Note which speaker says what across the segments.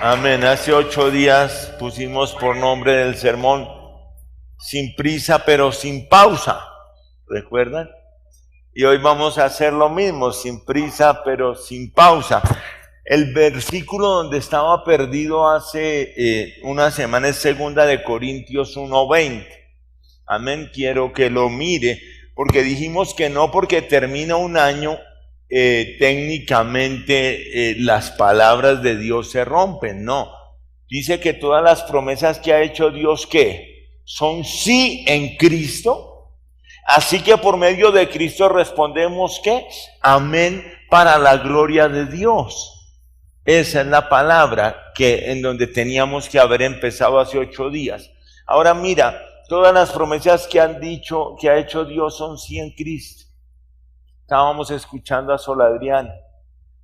Speaker 1: Amén. Hace 8 días pusimos por nombre del sermón sin prisa pero sin pausa. ¿Recuerdan? Y hoy vamos a hacer lo mismo, sin prisa pero sin pausa. El versículo donde estaba perdido hace una semana es 2 de Corintios 1:20. Amén. Quiero que lo mire, porque dijimos que no porque termina un año técnicamente las palabras de Dios se rompen, no. Dice que todas las promesas que ha hecho Dios, ¿qué? Son sí en Cristo. Así que por medio de Cristo respondemos ¿qué? Amén, para la gloria de Dios. Esa es la palabra en donde teníamos que haber empezado hace 8 días. Ahora mira, todas las promesas que han dicho, que ha hecho Dios son sí en Cristo. Estábamos escuchando a Sol Adriana,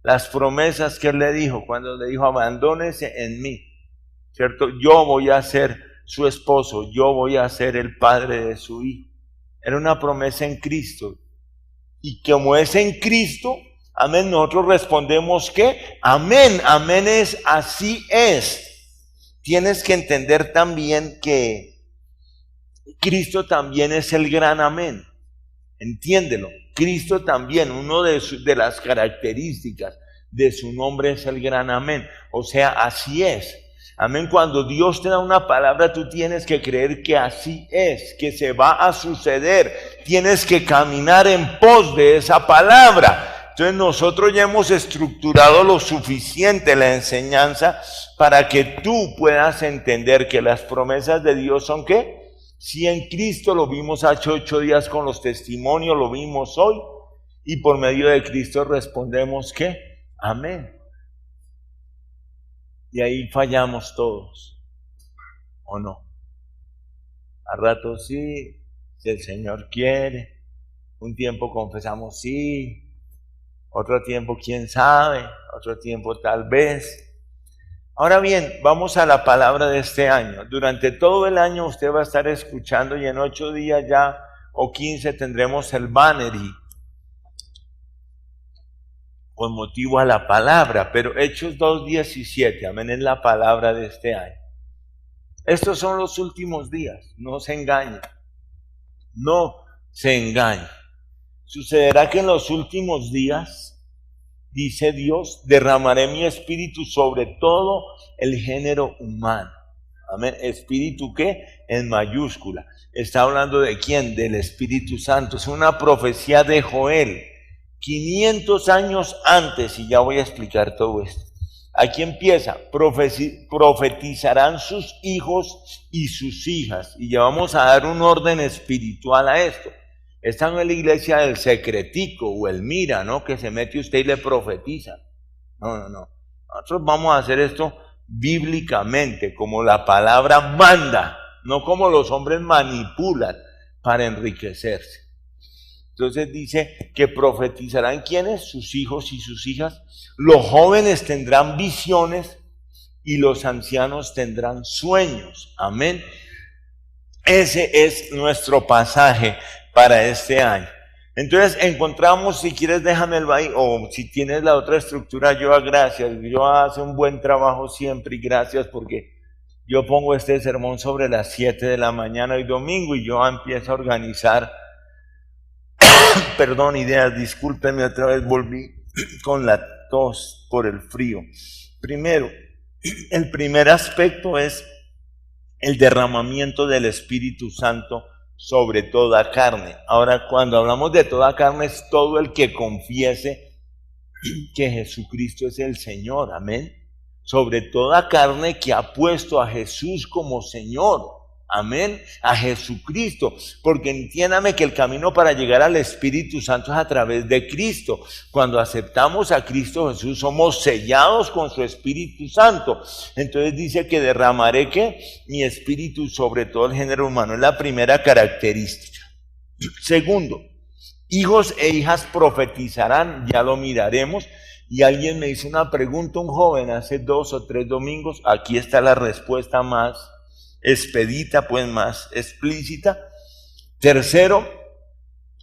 Speaker 1: las promesas que él le dijo, cuando le dijo, abandónese en mí, ¿cierto? Yo voy a ser su esposo, yo voy a ser el padre de su hijo. Era una promesa en Cristo. Y como es en Cristo, amén, nosotros respondemos que, amén, amén es, así es. Tienes que entender también que Cristo también es el gran amén. Entiéndelo. Cristo también, uno de las características de su nombre es el gran amén. O sea, así es. Amén. Cuando Dios te da una palabra, tú tienes que creer que así es, que se va a suceder. Tienes que caminar en pos de esa palabra. Entonces nosotros ya hemos estructurado lo suficiente la enseñanza para que tú puedas entender que las promesas de Dios son ¿qué? Si en Cristo, lo vimos hace 8 días con los testimonios, lo vimos hoy, y por medio de Cristo respondemos ¿qué? Amén. Y ahí fallamos todos, ¿o no? A rato sí, si el Señor quiere, un tiempo confesamos sí, otro tiempo quién sabe, otro tiempo tal vez. Ahora bien, vamos a la palabra de este año. Durante todo el año usted va a estar escuchando y en 8 días ya o 15 tendremos el banner y con motivo a la palabra, pero Hechos 2:17, amén, es la palabra de este año. Estos son los últimos días, no se engañen, no se engañen. Sucederá que en los últimos días, dice Dios, derramaré mi espíritu sobre todo el género humano. Amén. ¿Espíritu qué? En mayúscula. ¿Está hablando de quién? Del Espíritu Santo. Es una profecía de Joel, 500 años antes, y ya voy a explicar todo esto. Aquí empieza, profetizarán sus hijos y sus hijas, y ya vamos a dar un orden espiritual a esto. Esta no es la iglesia del secretico o el mira, ¿no? Que se mete usted y le profetiza. No. Nosotros vamos a hacer esto bíblicamente, como la palabra manda, no como los hombres manipulan para enriquecerse. Entonces dice que profetizarán ¿quiénes? Sus hijos y sus hijas. Los jóvenes tendrán visiones y los ancianos tendrán sueños. Amén. Ese es nuestro pasaje para este año. Entonces encontramos, si quieres déjamelo ahí, o si tienes la otra estructura, yo gracias, yo hace un buen trabajo siempre y gracias porque yo pongo este sermón sobre las 7 de la mañana y domingo y yo empiezo a organizar, perdón, ideas, discúlpenme otra vez, volví con la tos por el frío. Primero, el primer aspecto es el derramamiento del Espíritu Santo sobre toda carne. Ahora, cuando hablamos de toda carne, es todo el que confiese que Jesucristo es el Señor, amén. Sobre toda carne que ha puesto a Jesús como Señor, amén, a Jesucristo, porque entiéndame que el camino para llegar al Espíritu Santo es a través de Cristo. Cuando aceptamos a Cristo Jesús, somos sellados con su Espíritu Santo. Entonces dice que derramaré ¿qué? Mi espíritu sobre todo el género humano. Es la primera característica. Segundo, hijos e hijas profetizarán, ya lo miraremos. Y alguien me hizo una pregunta, un joven, hace 2 o 3 domingos. Aquí está la respuesta más expedita, pues más explícita. Tercero,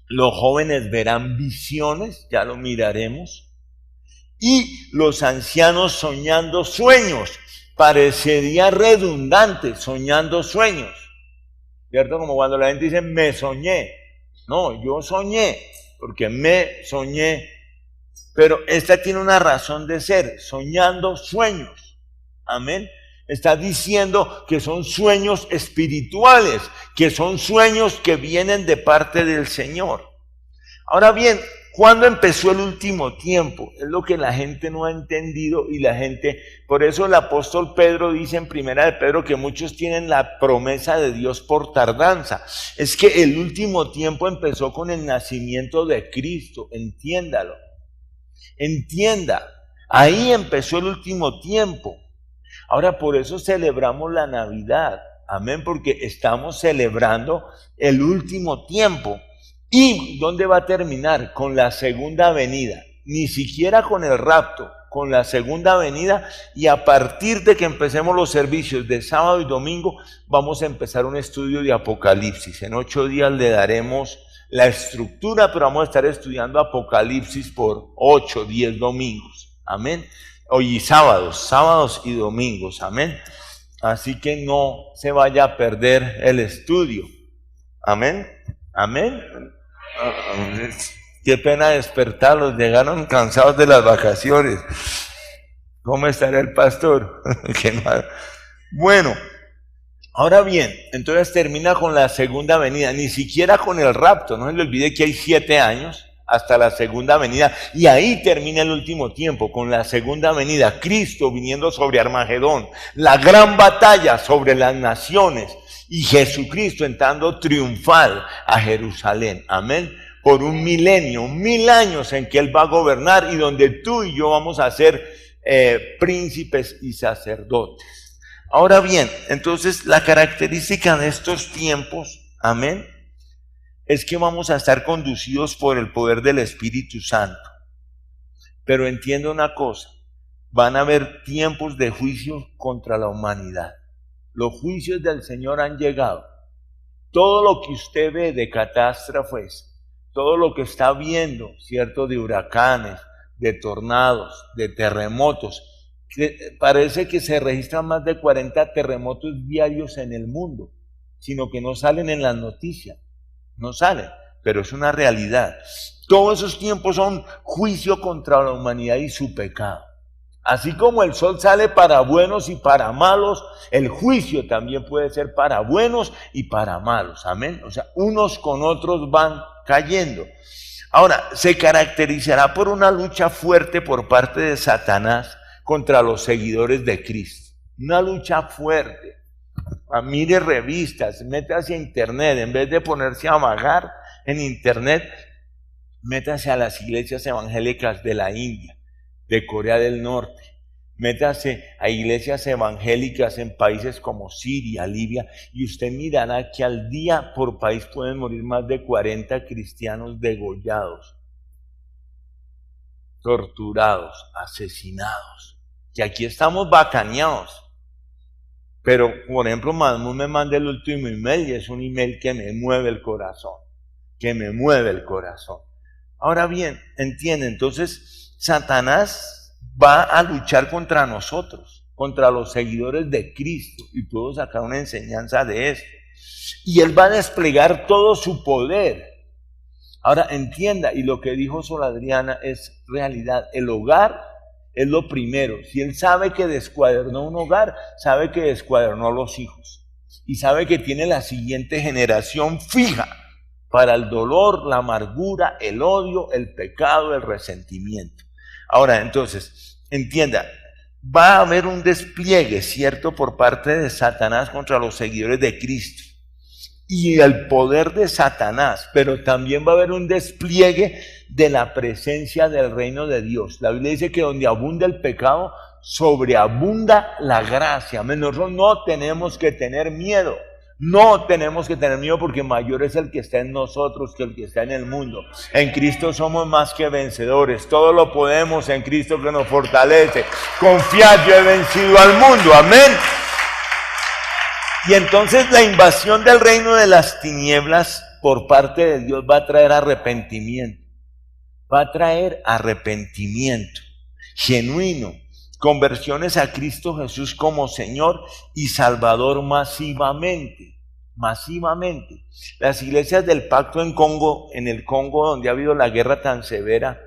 Speaker 1: los jóvenes verán visiones, ya lo miraremos. Y los ancianos soñando sueños. parecería redundante, soñando sueños, ¿cierto? Como cuando la gente dice, me soñé. No, yo soñé, porque me soñé. Pero esta tiene una razón de ser, soñando sueños. Amén. Está diciendo que son sueños espirituales, que son sueños que vienen de parte del Señor. Ahora bien, ¿cuándo empezó el último tiempo? Es lo que la gente no ha entendido y la gente, por eso el apóstol Pedro dice en primera de Pedro que muchos tienen la promesa de Dios por tardanza. Es que el último tiempo empezó con el nacimiento de Cristo, entiéndalo. Entienda, ahí empezó el último tiempo. Ahora, por eso celebramos la Navidad, amén, porque estamos celebrando el último tiempo. ¿Y dónde va a terminar? Con la segunda venida, ni siquiera con el rapto, con la segunda venida, y a partir de que empecemos los servicios de sábado y domingo, vamos a empezar un estudio de Apocalipsis. En 8 días le daremos la estructura, pero vamos a estar estudiando Apocalipsis por 8, 10 domingos, amén. Hoy sábados y domingos, amén. Así que no se vaya a perder el estudio, amén, amén. Qué pena despertarlos, llegaron cansados de las vacaciones. ¿Cómo estará el pastor? Bueno, ahora bien, entonces termina con la segunda venida, ni siquiera con el rapto, no se le olvide que hay 7 años hasta la segunda venida, y ahí termina el último tiempo, con la segunda venida, Cristo viniendo sobre Armagedón, la gran batalla sobre las naciones, y Jesucristo entrando triunfal a Jerusalén, amén, por un milenio, 1000 años en que Él va a gobernar, y donde tú y yo vamos a ser príncipes y sacerdotes. Ahora bien, entonces la característica de estos tiempos, amén, es que vamos a estar conducidos por el poder del Espíritu Santo. Pero entienda una cosa, van a haber tiempos de juicio contra la humanidad. Los juicios del Señor han llegado. Todo lo que usted ve de catástrofes, todo lo que está viendo, ¿cierto? De huracanes, de tornados, de terremotos. Parece que se registran más de 40 terremotos diarios en el mundo, sino que no salen en las noticias. No salen, pero es una realidad. Todos esos tiempos son juicio contra la humanidad y su pecado. Así como el sol sale para buenos y para malos, el juicio también puede ser para buenos y para malos. Amén. O sea, unos con otros van cayendo. Ahora, se caracterizará por una lucha fuerte por parte de Satanás contra los seguidores de Cristo. Una lucha fuerte. Mire revistas, métase a internet, en vez de ponerse a vagar en internet, métase a las iglesias evangélicas de la India, de Corea del Norte, métase a iglesias evangélicas en países como Siria, Libia, y usted mirará que al día por país pueden morir más de 40 cristianos degollados, torturados, asesinados, y aquí estamos bacaneados. Pero, por ejemplo, Mahmoud me manda el último email y es un email que me mueve el corazón, que me mueve el corazón. Ahora bien, entiende, entonces Satanás va a luchar contra nosotros, contra los seguidores de Cristo, y puedo sacar una enseñanza de esto. Y Él va a desplegar todo su poder. Ahora, entienda, y lo que dijo Sol Adriana es realidad, el hogar es lo primero. Si Él sabe que descuadernó un hogar, sabe que descuadernó los hijos. Y sabe que tiene la siguiente generación fija para el dolor, la amargura, el odio, el pecado, el resentimiento. Ahora, entonces, entienda, va a haber un despliegue, ¿cierto?, por parte de Satanás contra los seguidores de Cristo. Y el poder de Satanás, pero también va a haber un despliegue de la presencia del reino de Dios. La Biblia dice que donde abunda el pecado, sobreabunda la gracia. Nosotros no tenemos que tener miedo. No tenemos que tener miedo porque mayor es el que está en nosotros que el que está en el mundo. En Cristo somos más que vencedores. Todo lo podemos en Cristo que nos fortalece. Confiad, yo he vencido al mundo. Amén. Y entonces la invasión del reino de las tinieblas por parte de Dios va a traer arrepentimiento. Va a traer arrepentimiento genuino. conversiones a Cristo Jesús como Señor y Salvador masivamente. Masivamente. Las iglesias del pacto en el Congo, donde ha habido la guerra tan severa,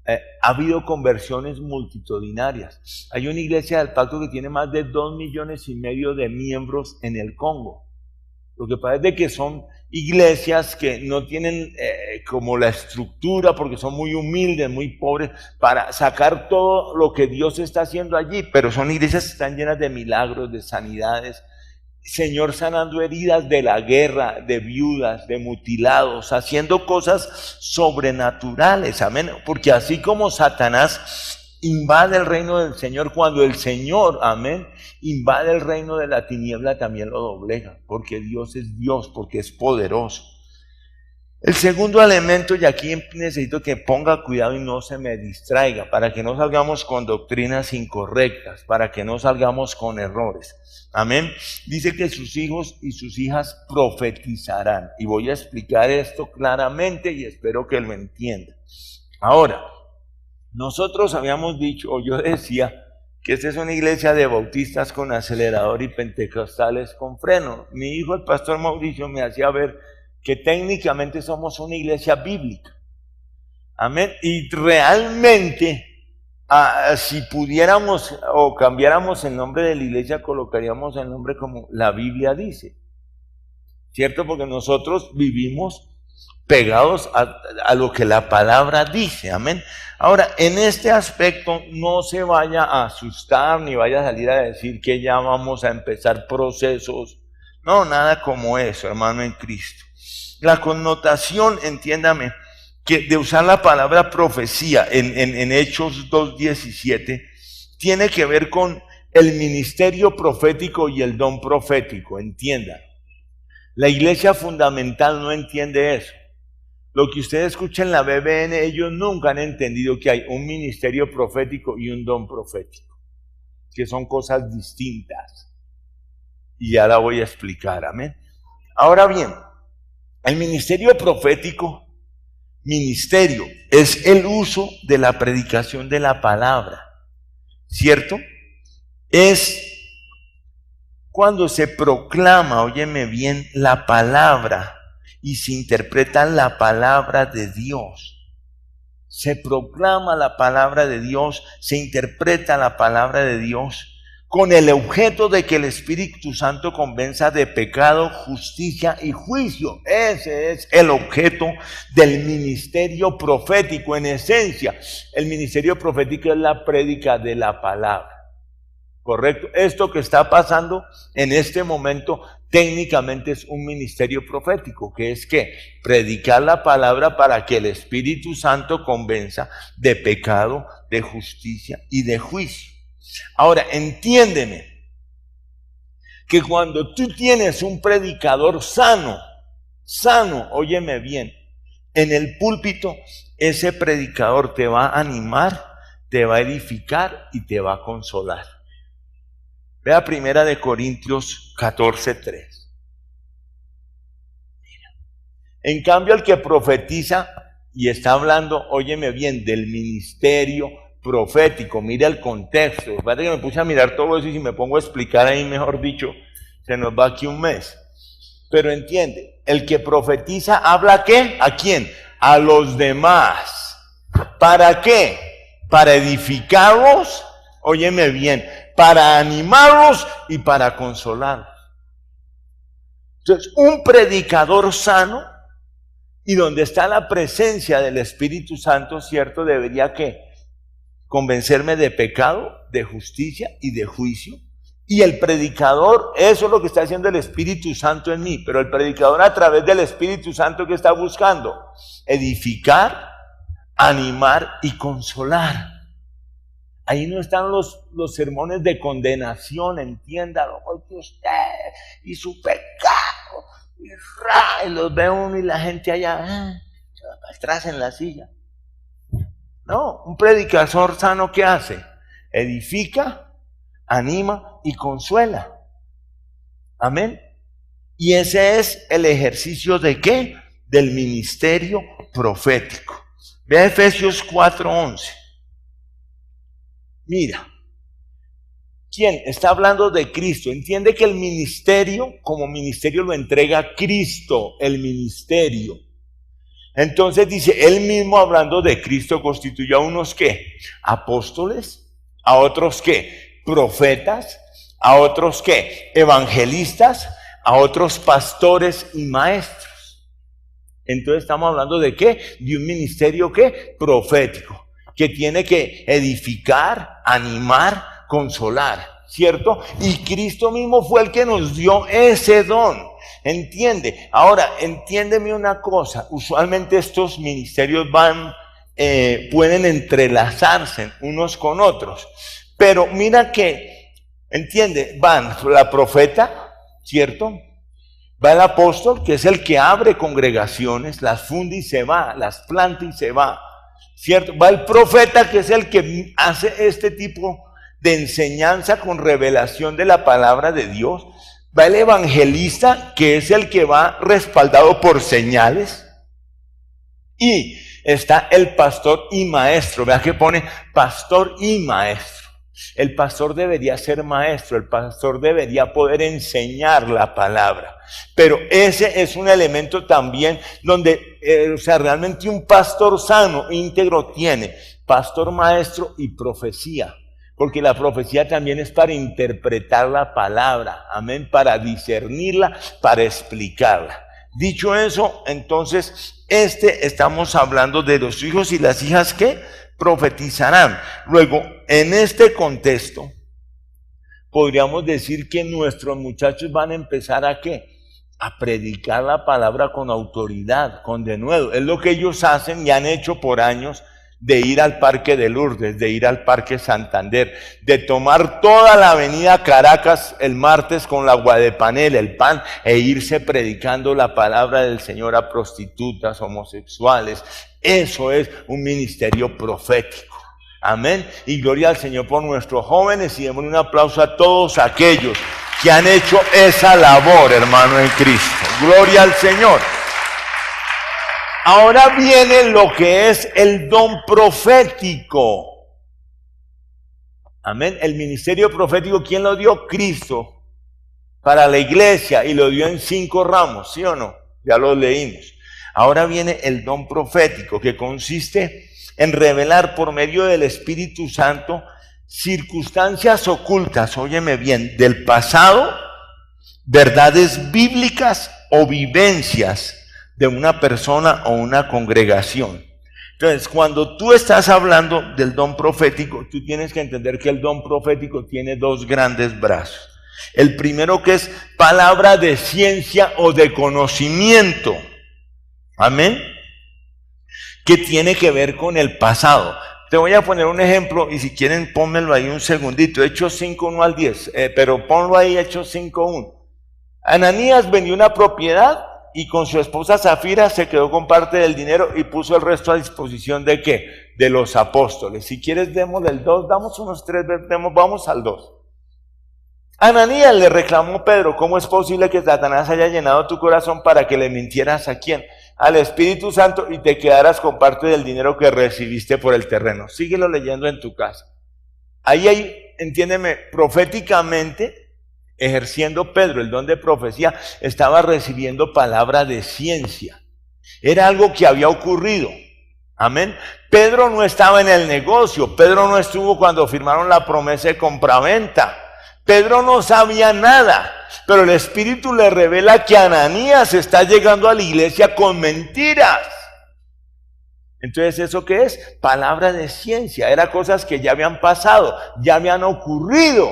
Speaker 1: ha habido conversiones multitudinarias. Hay una iglesia del pacto que tiene más de 2,5 millones de miembros en el Congo. Lo que pasa es de que son iglesias que no tienen como la estructura, porque son muy humildes, muy pobres, para sacar todo lo que Dios está haciendo allí, pero son iglesias que están llenas de milagros, de sanidades, Señor sanando heridas de la guerra, de viudas, de mutilados, haciendo cosas sobrenaturales, amén, porque así como Satanás invade el reino del Señor, cuando el Señor, amén, invade el reino de la tiniebla, también lo doblega, porque Dios es Dios, porque es poderoso. El segundo elemento, y aquí necesito que ponga cuidado y no se me distraiga, para que no salgamos con doctrinas incorrectas, para que no salgamos con errores. Amén. Dice que sus hijos y sus hijas profetizarán. Y voy a explicar esto claramente y espero que lo entienda. Ahora, nosotros habíamos dicho, o yo decía, que esta es una iglesia de bautistas con acelerador y pentecostales con freno. Mi hijo, el pastor Mauricio, me hacía ver que técnicamente somos una iglesia bíblica. Amén. Y realmente, si pudiéramos o cambiáramos el nombre de la iglesia, colocaríamos el nombre como la Biblia dice. ¿Cierto? Porque nosotros vivimos pegados a lo que la palabra dice. Amén. Ahora, en este aspecto no se vaya a asustar ni vaya a salir a decir que ya vamos a empezar procesos. No, nada como eso, hermano en Cristo. La connotación, entiéndame, que de usar la palabra profecía en Hechos 2:17 tiene que ver con el ministerio profético y el don profético, entiendan. La iglesia fundamental no entiende eso. Lo que ustedes escuchan en la BBN, ellos nunca han entendido que hay un ministerio profético y un don profético, que son cosas distintas. Y ya la voy a explicar, amén. Ahora bien, el ministerio profético, ministerio, es el uso de la predicación de la palabra, ¿cierto? Es cuando se proclama, óyeme bien, la palabra y se interpreta la palabra de Dios. Se proclama la palabra de Dios, se interpreta la palabra de Dios con el objeto de que el Espíritu Santo convenza de pecado, justicia y juicio. Ese es el objeto del ministerio profético. En esencia, el ministerio profético es la prédica de la palabra. ¿Correcto? Esto que está pasando en este momento técnicamente es un ministerio profético, que es que predicar la palabra para que el Espíritu Santo convenza de pecado, de justicia y de juicio. Ahora, entiéndeme que cuando tú tienes un predicador sano, óyeme bien, en el púlpito, ese predicador te va a animar, te va a edificar y te va a consolar. Vea 1 Corintios 14:3. En cambio, el que profetiza y está hablando, óyeme bien, del ministerio profético, mira el contexto. Parece que me puse a mirar todo eso y si me pongo a explicar ahí, mejor dicho, se nos va aquí un mes. Pero entiende, el que profetiza habla ¿qué? ¿A quién? A los demás. ¿Para qué? Para edificarlos, óyeme bien, para animarlos y para consolarlos. Entonces, un predicador sano y donde está la presencia del Espíritu Santo, ¿cierto? Debería ¿qué? Convencerme de pecado, de justicia y de juicio. Y el predicador, eso es lo que está haciendo el Espíritu Santo en mí, pero el predicador a través del Espíritu Santo, ¿qué está buscando? Edificar, animar y consolar. Ahí no están los sermones de condenación, entiéndalo, porque usted y su pecado, y los ve uno y la gente allá, atrás en la silla. No, un predicador sano, ¿qué hace? Edifica, anima y consuela. Amén. Y ese es el ejercicio ¿de qué? Del ministerio profético. Ve a Efesios 4:11. Mira, ¿Quién? Está hablando de Cristo. Entiende que el ministerio, como ministerio lo entrega Cristo, el ministerio. Entonces dice, él mismo hablando de Cristo constituyó a unos ¿qué? Apóstoles, a otros ¿qué? Profetas, a otros ¿qué? Evangelistas, a otros pastores y maestros. Entonces estamos hablando de ¿qué? De un ministerio ¿qué? Profético, que tiene que edificar, animar, consolar, ¿cierto? Y Cristo mismo fue el que nos dio ese don. ¿Entiende? Ahora, entiéndeme una cosa. Usualmente estos ministerios pueden entrelazarse unos con otros. Pero mira que, ¿entiende? Van la profeta, ¿cierto? Va el apóstol, que es el que abre congregaciones, las funda y se va, las planta y se va, ¿cierto? Va el profeta, que es el que hace este tipo de enseñanza con revelación de la palabra de Dios. Va el evangelista, que es el que va respaldado por señales. Y está el pastor y maestro. Vea que pone pastor y maestro. El pastor debería ser maestro, el pastor debería poder enseñar la palabra. Pero ese es un elemento también donde, realmente un pastor sano, íntegro tiene pastor, maestro y profecía. Porque la profecía también es para interpretar la palabra, amén, para discernirla, para explicarla. Dicho eso, entonces, estamos hablando de los hijos y las hijas que profetizarán. Luego, en este contexto, podríamos decir que nuestros muchachos van a empezar ¿a qué? A predicar la palabra con autoridad, con denuedo. Es lo que ellos hacen y han hecho por años, de ir al Parque de Lourdes, de ir al Parque Santander, de tomar toda la avenida Caracas el martes con la guadepanela, el pan, e irse predicando la palabra del Señor a prostitutas, homosexuales. Eso es un ministerio profético. Amén. Y gloria al Señor por nuestros jóvenes, y démosle un aplauso a todos aquellos que han hecho esa labor, hermano, en Cristo. Gloria al Señor. Ahora viene lo que es el don profético. Amén. El ministerio profético, ¿quién lo dio? Cristo. Para la iglesia, y lo dio en 5 ramos, ¿sí o no? Ya lo leímos. Ahora viene el don profético, que consiste en revelar por medio del Espíritu Santo circunstancias ocultas, óyeme bien, del pasado, verdades bíblicas o vivencias de una persona o una congregación. Entonces, cuando tú estás hablando del don profético, tú tienes que entender que el don profético tiene 2 grandes brazos. El primero, que es palabra de ciencia o de conocimiento. Amén. Que tiene que ver con el pasado. Te voy a poner un ejemplo, y si quieren pónmelo ahí un segundito. Hechos 5, 1 al 10, pero ponlo ahí, Hechos 5, 1. Ananías vendió una propiedad y con su esposa Zafira se quedó con parte del dinero y puso el resto a disposición ¿de qué? De los apóstoles. Si quieres, demos del 2, damos unos 3, vamos al 2. Ananías le reclamó Pedro: ¿cómo es posible que Satanás haya llenado tu corazón para que le mintieras a quién? Al Espíritu Santo, y te quedaras con parte del dinero que recibiste por el terreno. Síguelo leyendo en tu casa. Ahí hay, entiéndeme, proféticamente, ejerciendo Pedro el don de profecía, estaba recibiendo palabra de ciencia. Era algo que había ocurrido. Amén. Pedro no estaba en el negocio. Pedro no estuvo cuando firmaron la promesa de compraventa. Pedro no sabía nada, pero el Espíritu le revela que Ananías está llegando a la iglesia con mentiras. Entonces, ¿eso qué es? Palabra de ciencia. Eran cosas que ya habían pasado, ya habían ocurrido.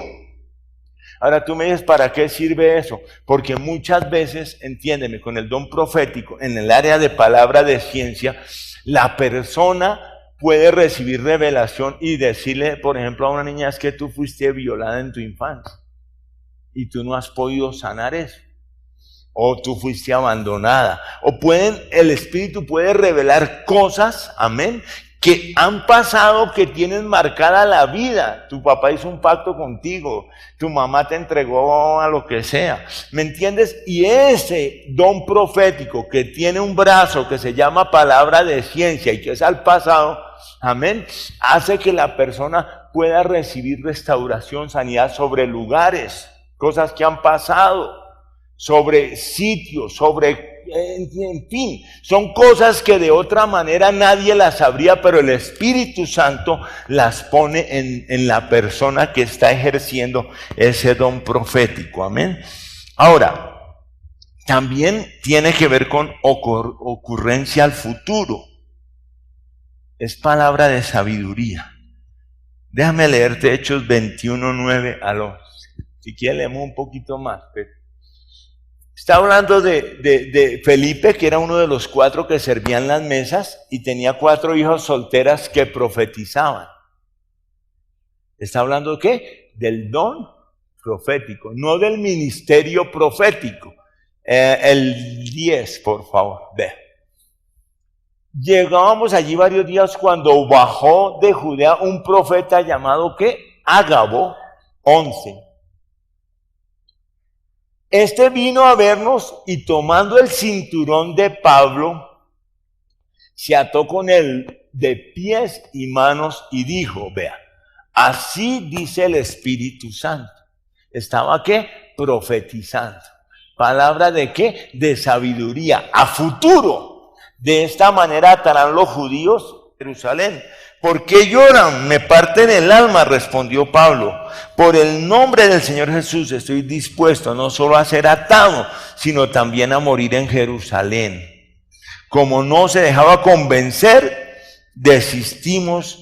Speaker 1: Ahora tú me dices, ¿para qué sirve eso? Porque muchas veces, entiéndeme, con el don profético, en el área de palabra de ciencia, la persona puede recibir revelación y decirle, por ejemplo, a una niña: es que tú fuiste violada en tu infancia y tú no has podido sanar eso. O tú fuiste abandonada. O el Espíritu puede revelar cosas, amén, que han pasado, que tienen marcada la vida. Tu papá hizo un pacto contigo, tu mamá te entregó a lo que sea, ¿me entiendes? Y ese don profético, que tiene un brazo que se llama palabra de ciencia y que es al pasado, amén, hace que la persona pueda recibir restauración, sanidad sobre lugares, cosas que han pasado, sobre sitios, en fin, son cosas que de otra manera nadie las sabría, pero el Espíritu Santo las pone en la persona que está ejerciendo ese don profético, amén. Ahora, también tiene que ver con ocurrencia al futuro. Es palabra de sabiduría. Déjame leerte Hechos 21, 9 al 11. Si quieres leemos un poquito más. Está hablando de Felipe, que era uno de los 4 que servían las mesas y tenía 4 hijas solteras que profetizaban. Está hablando ¿de qué? Del don profético, no del ministerio profético. El 10, por favor, ve. Llegábamos allí varios días cuando bajó de Judea un profeta llamado ¿qué? Ágabo, 11. Este vino a vernos y tomando el cinturón de Pablo, se ató con él de pies y manos y dijo, vea, así dice el Espíritu Santo. Estaba ¿qué? Profetizando. ¿Palabra de qué? De sabiduría, a futuro. De esta manera atarán los judíos Jerusalén. ¿Por qué lloran? Me parten el alma, respondió Pablo. Por el nombre del Señor Jesús estoy dispuesto no solo a ser atado, sino también a morir en Jerusalén. Como no se dejaba convencer, desistimos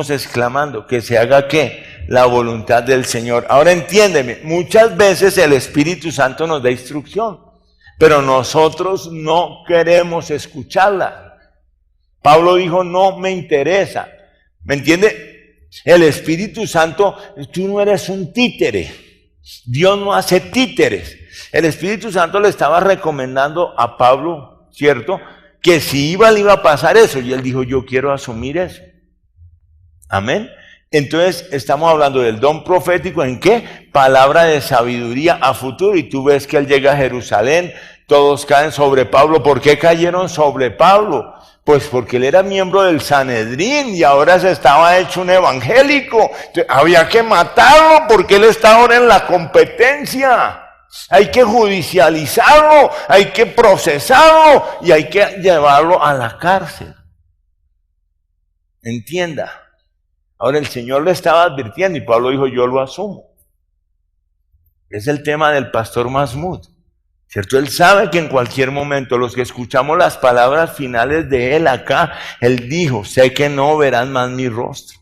Speaker 1: exclamando, que se haga ¿qué? La voluntad del Señor. Ahora entiéndeme, muchas veces el Espíritu Santo nos da instrucción, pero nosotros no queremos escucharla. Pablo dijo, no me interesa. ¿Me entiende? El Espíritu Santo, tú no eres un títere. Dios no hace títeres. El Espíritu Santo le estaba recomendando a Pablo, ¿cierto? Que si le iba a pasar eso. Y él dijo, yo quiero asumir eso. Amén. Entonces estamos hablando del don profético, ¿en qué? Palabra de sabiduría a futuro. Y tú ves que él llega a Jerusalén, todos caen sobre Pablo. ¿Por qué cayeron sobre Pablo? Pues porque él era miembro del Sanedrín y ahora se estaba hecho un evangélico. Entonces, había que matarlo porque él está ahora en la competencia. Hay que judicializarlo, hay que procesarlo y hay que llevarlo a la cárcel. Entienda. Ahora el Señor le estaba advirtiendo y Pablo dijo, yo lo asumo. Es el tema del pastor Masmud, ¿cierto? Él sabe que en cualquier momento, los que escuchamos las palabras finales de él acá, él dijo, sé que no verán más mi rostro.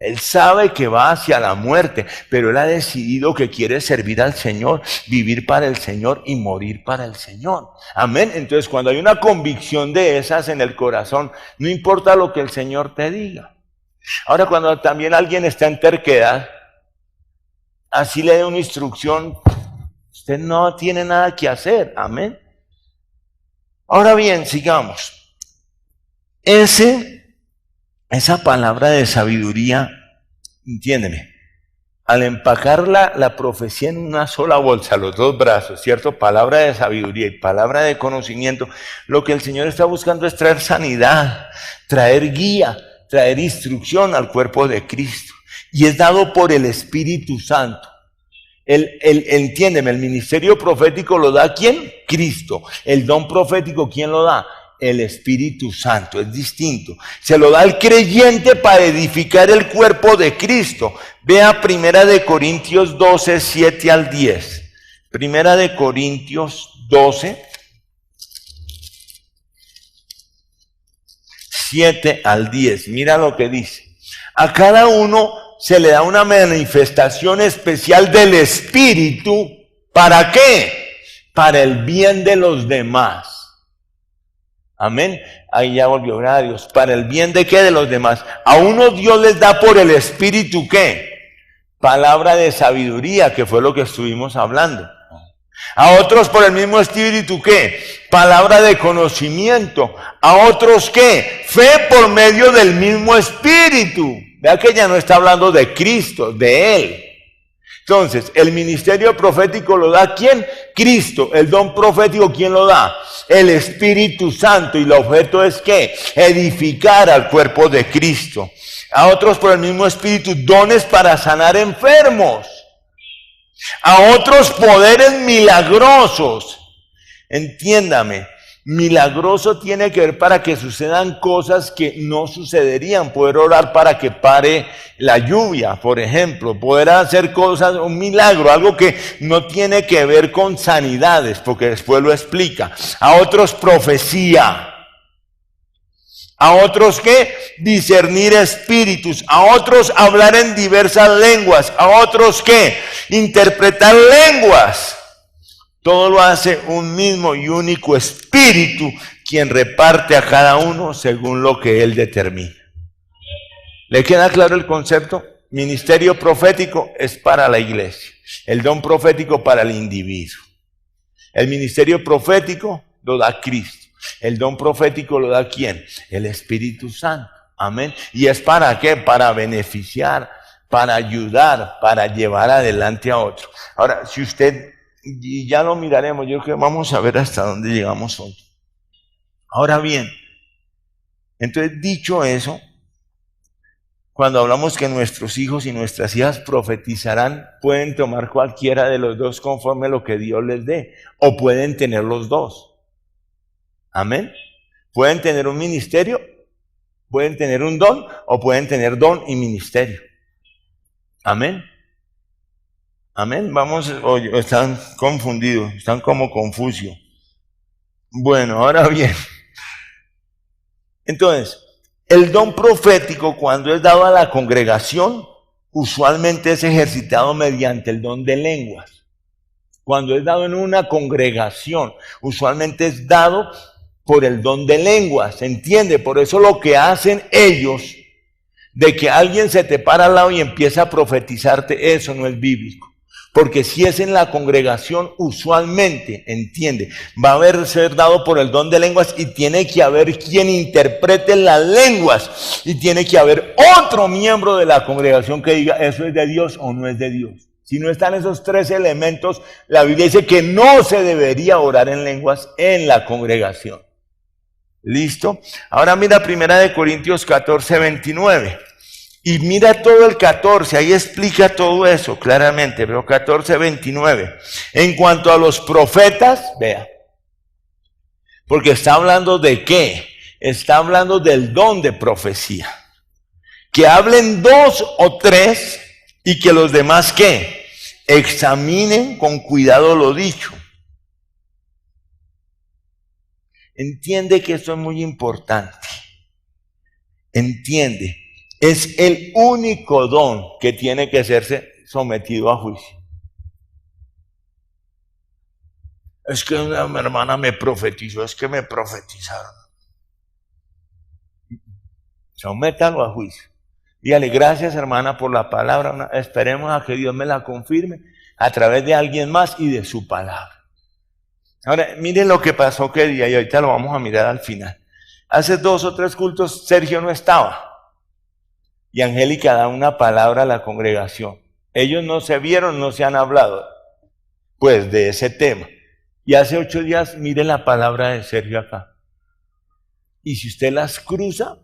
Speaker 1: Él sabe que va hacia la muerte, pero él ha decidido que quiere servir al Señor, vivir para el Señor y morir para el Señor. Amén. Entonces, cuando hay una convicción de esas en el corazón, no importa lo que el Señor te diga. Ahora, cuando también alguien está en terquedad, así le dé una instrucción, usted no tiene nada que hacer. Amén. Ahora bien, sigamos. Esa palabra de sabiduría, entiéndeme, al empacar la profecía en una sola bolsa, los dos brazos, ¿cierto? Palabra de sabiduría y palabra de conocimiento, lo que el Señor está buscando es traer sanidad, traer guía, traer instrucción al cuerpo de Cristo. Y es dado por el Espíritu Santo. Entiéndeme, el ministerio profético lo da ¿quién? Cristo. El don profético, ¿quién lo da? El Espíritu Santo. Es distinto. Se lo da al creyente para edificar el cuerpo de Cristo. Vea 1 Corintios 12, 7 al 10. 1 Corintios 12, 7 al 10. Mira lo que dice. A cada uno se le da una manifestación especial del Espíritu. ¿Para qué? Para el bien de los demás. Amén. Ahí ya volvió, gracias a Dios. ¿Para el bien de qué? De los demás. A unos Dios les da por el Espíritu ¿qué? Palabra de sabiduría, que fue lo que estuvimos hablando. A otros por el mismo Espíritu ¿qué? Palabra de conocimiento. A otros ¿qué? Fe por medio del mismo Espíritu. Vea que ya no está hablando de Cristo, de Él. Entonces, el ministerio profético lo da ¿quién? Cristo. El don profético, ¿quién lo da? El Espíritu Santo. Y el objeto es ¿qué? Edificar al cuerpo de Cristo. A otros por el mismo Espíritu, dones para sanar enfermos. A otros poderes milagrosos. Entiéndame, milagroso tiene que ver para que sucedan cosas que no sucederían. Poder orar para que pare la lluvia, por ejemplo. Poder hacer cosas, un milagro, algo que no tiene que ver con sanidades, porque después lo explica. A otros profecía. A otros ¿qué? Discernir espíritus. A otros hablar en diversas lenguas. A otros ¿qué? Interpretar lenguas. Todo lo hace un mismo y único espíritu, quien reparte a cada uno según lo que él determina. ¿Le queda claro el concepto? Ministerio profético es para la iglesia. El don profético para el individuo. El ministerio profético lo da Cristo. El don profético lo da ¿quién? El Espíritu Santo. Amén. ¿Y es para qué? Para beneficiar, para ayudar, para llevar adelante a otro. Ahora, si usted, y ya lo miraremos, yo creo que vamos a ver hasta dónde llegamos hoy. Ahora bien, entonces dicho eso, cuando hablamos que nuestros hijos y nuestras hijas profetizarán, pueden tomar cualquiera de los dos conforme a lo que Dios les dé, o pueden tener los dos. Amén. Pueden tener un ministerio, pueden tener un don, o pueden tener don y ministerio. Amén. Amén. Vamos, oye, están confundidos, están como confusos. Bueno, ahora bien. Entonces, el don profético, cuando es dado a la congregación, usualmente es ejercitado mediante el don de lenguas. Cuando es dado en una congregación, usualmente es dado por el don de lenguas, ¿se entiende? Por eso lo que hacen ellos, de que alguien se te para al lado y empieza a profetizarte, eso no es bíblico. Porque si es en la congregación, usualmente, entiende, va a haber ser dado por el don de lenguas y tiene que haber quien interprete las lenguas. Y tiene que haber otro miembro de la congregación que diga, ¿eso es de Dios o no es de Dios? Si no están esos tres elementos, la Biblia dice que no se debería orar en lenguas en la congregación. ¿Listo? Ahora mira 1 Corintios 14, 29. Y mira todo el 14, ahí explica todo eso claramente, pero 14, 29. En cuanto a los profetas, vea, porque está hablando de qué, está hablando del don de profecía. Que hablen 2 o 3 y que los demás ¿qué? Examinen con cuidado lo dicho. Entiende que esto es muy importante. Entiende. Es el único don que tiene que serse sometido a juicio. Es que una hermana me profetizó, es que me profetizaron. Sométalo a juicio. Dígale, gracias hermana por la palabra, esperemos a que Dios me la confirme a través de alguien más y de su palabra. Ahora, miren lo que pasó que día, y ahorita lo vamos a mirar al final. Hace 2 o 3 cultos Sergio no estaba. Y Angélica da una palabra a la congregación. Ellos no se vieron, no se han hablado, pues, de ese tema. Y hace 8 días, miren la palabra de Sergio acá. Y si usted las cruza,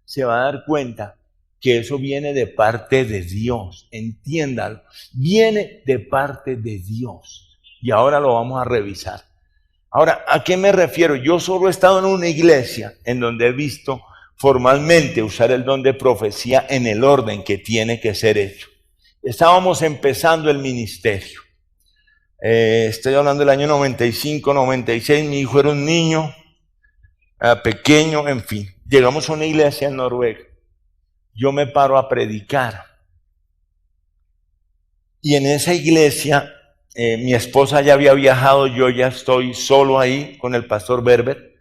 Speaker 1: se va a dar cuenta que eso viene de parte de Dios. Entiéndalo. Viene de parte de Dios. Y ahora lo vamos a revisar. Ahora, ¿a qué me refiero? Yo solo he estado en una iglesia en donde he visto formalmente usar el don de profecía en el orden que tiene que ser hecho. Estábamos empezando el ministerio. Estoy hablando del año 95, 96, mi hijo era un niño pequeño, en fin. Llegamos a una iglesia en Noruega. Yo me paro a predicar. Y en esa iglesia, mi esposa ya había viajado, yo ya estoy solo ahí con el pastor Berber.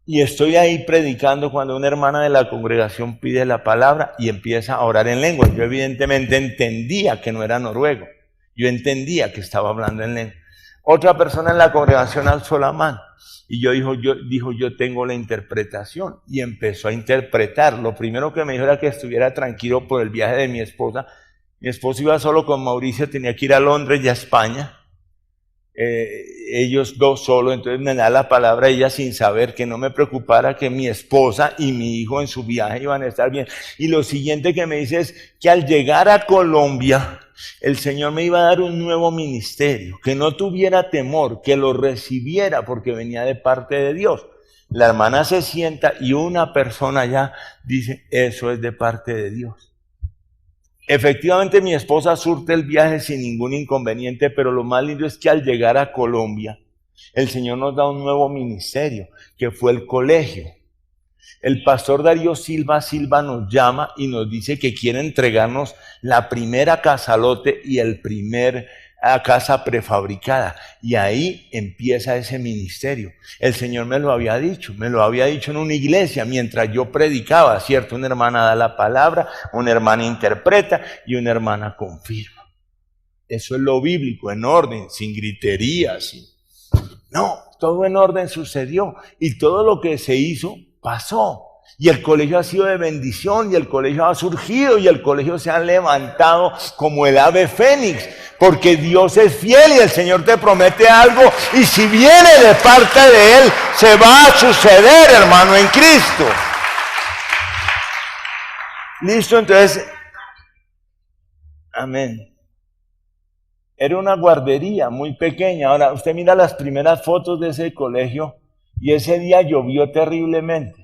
Speaker 1: Y estoy ahí predicando cuando una hermana de la congregación pide la palabra y empieza a orar en lengua. Yo evidentemente entendía que no era noruego. Yo entendía que estaba hablando en lengua. Otra persona en la congregación alzó la mano y dijo, yo tengo la interpretación. Y empezó a interpretar. Lo primero que me dijo era que estuviera tranquilo por el viaje de mi esposa Mi esposo iba solo con Mauricio, tenía que ir a Londres y a España. Ellos dos solos, entonces me da la palabra ella sin saber, que no me preocupara, que mi esposa y mi hijo en su viaje iban a estar bien. Y lo siguiente que me dice es que al llegar a Colombia, el Señor me iba a dar un nuevo ministerio, que no tuviera temor, que lo recibiera porque venía de parte de Dios. La hermana se sienta y una persona ya dice, eso es de parte de Dios. Efectivamente, mi esposa surte el viaje sin ningún inconveniente, pero lo más lindo es que al llegar a Colombia, el Señor nos da un nuevo ministerio, que fue el colegio. El pastor Darío Silva nos llama y nos dice que quiere entregarnos la primera casa lote y el primer casa prefabricada. Y ahí empieza ese ministerio. El Señor me lo había dicho en una iglesia mientras yo predicaba, ¿cierto? Una hermana da la palabra, una hermana interpreta y una hermana confirma. Eso es lo bíblico, en orden, sin griterías. No, todo en orden sucedió y todo lo que se hizo pasó. Y el colegio ha sido de bendición y el colegio ha surgido y el colegio se ha levantado como el ave fénix, porque Dios es fiel y el Señor te promete algo y si viene de parte de Él, se va a suceder, hermano, en Cristo. Listo, entonces, amén. Era una guardería muy pequeña. Ahora, usted mira las primeras fotos de ese colegio y ese día llovió terriblemente.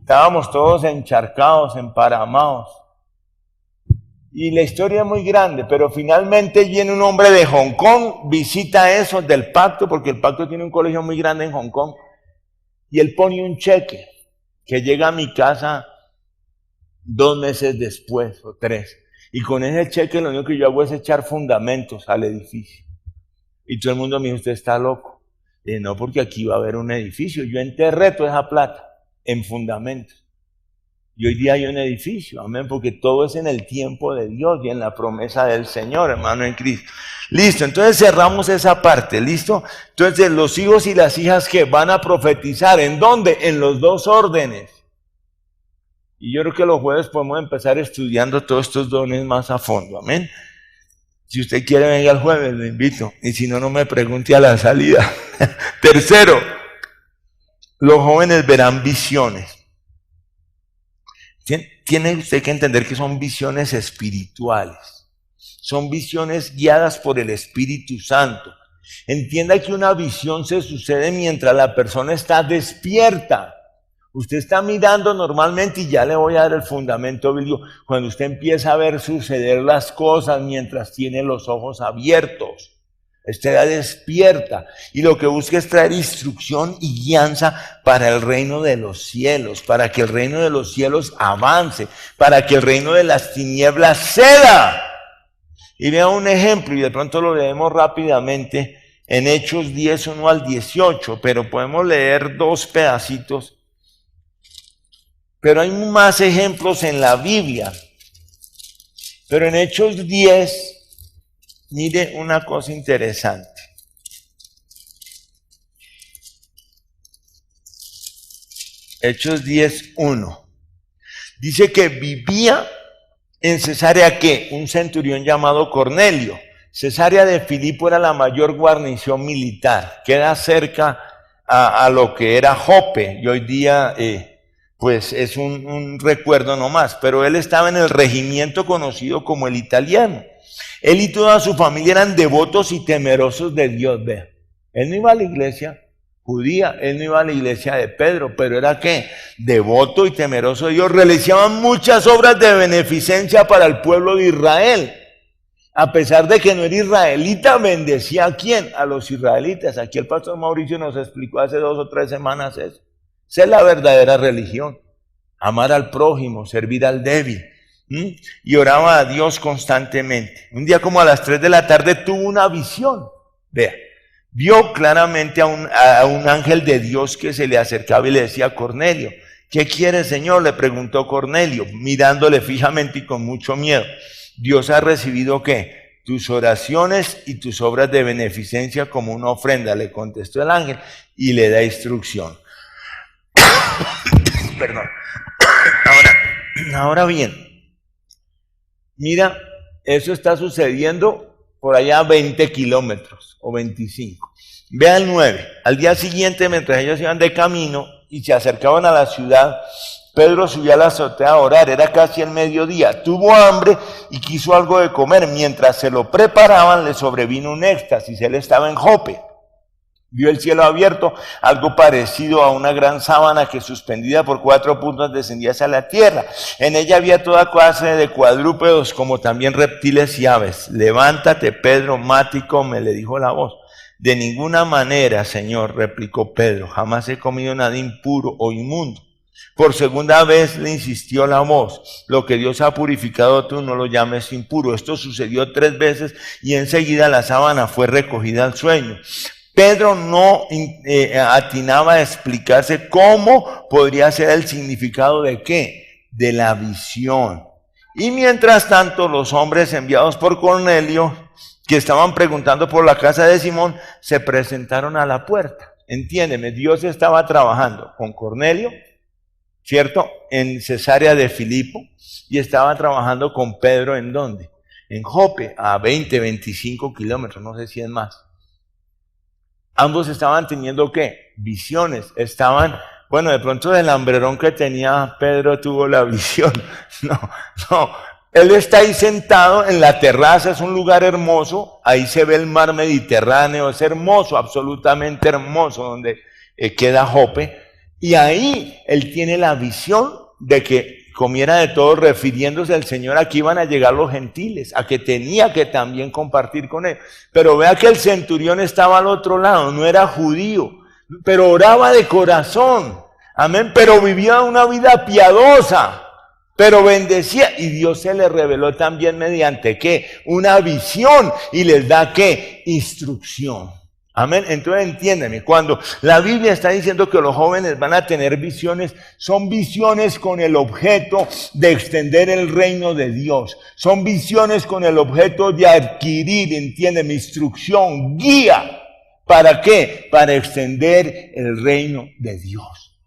Speaker 1: Estábamos todos encharcados, emparamados. Y la historia es muy grande, pero finalmente viene un hombre de Hong Kong, visita eso del Pacto, porque el Pacto tiene un colegio muy grande en Hong Kong, y él pone un cheque que llega a mi casa 2 meses después o 3. Y con ese cheque lo único que yo hago es echar fundamentos al edificio. Y todo el mundo me dijo, usted está loco. Le dije, no, porque aquí va a haber un edificio. Yo enterré toda esa plata en fundamentos. Y hoy día hay un edificio, amén, porque todo es en el tiempo de Dios y en la promesa del Señor, hermano, en Cristo. Listo, entonces cerramos esa parte, ¿listo? Entonces los hijos y las hijas que van a profetizar, ¿en dónde? En los 2 órdenes. Y yo creo que los jueves podemos empezar estudiando todos estos dones más a fondo, amén. Si usted quiere venga el jueves, lo invito, y si no, no me pregunte a la salida. Tercero, los jóvenes verán visiones. Tiene usted que entender que son visiones espirituales. Son visiones guiadas por el Espíritu Santo. Entienda que una visión se sucede mientras la persona está despierta. Usted está mirando normalmente y ya le voy a dar el fundamento bíblico. Cuando usted empieza a ver suceder las cosas mientras tiene los ojos abiertos. Está despierta y lo que busca es traer instrucción y guianza para el reino de los cielos, para que el reino de los cielos avance, para que el reino de las tinieblas ceda. Y vea un ejemplo, y de pronto lo leemos rápidamente en Hechos 10, 1 al 18, pero podemos leer 2 pedacitos. Pero hay más ejemplos en la Biblia. Pero en Hechos 10... mire una cosa interesante. Hechos 10:1. Dice que vivía en Cesarea, ¿qué? Un centurión llamado Cornelio. Cesarea de Filipo era la mayor guarnición militar. Queda cerca a lo que era Jope. Y hoy día, pues es un recuerdo nomás. Pero él estaba en el regimiento conocido como el italiano. Él y toda su familia eran devotos y temerosos de Dios, vea. Él no iba a la iglesia judía, él no iba a la iglesia de Pedro, pero era ¿qué? Devoto y temeroso de Dios. Realizaban muchas obras de beneficencia para el pueblo de Israel. A pesar de que no era israelita, bendecía ¿a quién? A los israelitas. Aquí el pastor Mauricio nos explicó hace 2 o 3 semanas eso. Esa es la verdadera religión. Amar al prójimo, servir al débil. Y oraba a Dios constantemente. Un día como a las 3 de la tarde tuvo una visión. Vea, vio claramente a un ángel de Dios que se le acercaba y le decía a Cornelio, ¿qué quiere, Señor? Le preguntó Cornelio, mirándole fijamente y con mucho miedo. Dios ha recibido ¿qué? Tus oraciones y tus obras de beneficencia como una ofrenda, le contestó el ángel y le da instrucción. Perdón. Ahora bien, mira, Eso está sucediendo por allá a 20 kilómetros o 25. Vea el 9. Al día siguiente, mientras ellos iban de camino y se acercaban a la ciudad, Pedro subió a la azotea a orar. Era casi el mediodía. Tuvo hambre y quiso algo de comer. Mientras se lo preparaban, le sobrevino un éxtasis. Él estaba en Jope. Vio el cielo abierto, algo parecido a una gran sábana que suspendida por 4 puntos descendía hacia la tierra. En ella había toda clase de cuadrúpedos, como también reptiles y aves. Levántate, Pedro, mate y come, le dijo la voz. De ninguna manera, Señor, replicó Pedro, jamás he comido nada impuro o inmundo. Por segunda vez le insistió la voz, lo que Dios ha purificado tú no lo llames impuro. Esto sucedió 3 veces y enseguida la sábana fue recogida al sueño. Pedro no atinaba a explicarse cómo podría ser el significado de qué, de la visión. Y mientras tanto, los hombres enviados por Cornelio, que estaban preguntando por la casa de Simón, se presentaron a la puerta. Entiéndeme, Dios estaba trabajando con Cornelio, ¿cierto? En Cesarea de Filipo, y estaba trabajando con Pedro, ¿en dónde? En Jope, a 20, 25 kilómetros, no sé si es más. Ambos estaban teniendo, ¿qué? Visiones. Bueno, de pronto del hambrerón que tenía Pedro tuvo la visión. No. Él está ahí sentado en la terraza, es un lugar hermoso. Ahí se ve el mar Mediterráneo, es hermoso, absolutamente hermoso, donde queda Jope. Y ahí él tiene la visión de que comiera de todo, refiriéndose al Señor a que iban a llegar los gentiles, a que tenía que también compartir con él. Pero vea que el centurión estaba al otro lado, no era judío, pero oraba de corazón, amén, pero vivía una vida piadosa, pero bendecía, y Dios se le reveló también mediante ¿qué? Una visión, y les da ¿qué? Instrucción. Amén. Entonces entiéndeme, cuando la Biblia está diciendo que los jóvenes van a tener visiones, son visiones con el objeto de extender el reino de Dios. Son visiones con el objeto de adquirir, entiéndeme, instrucción, guía. ¿Para qué? Para extender el reino de Dios.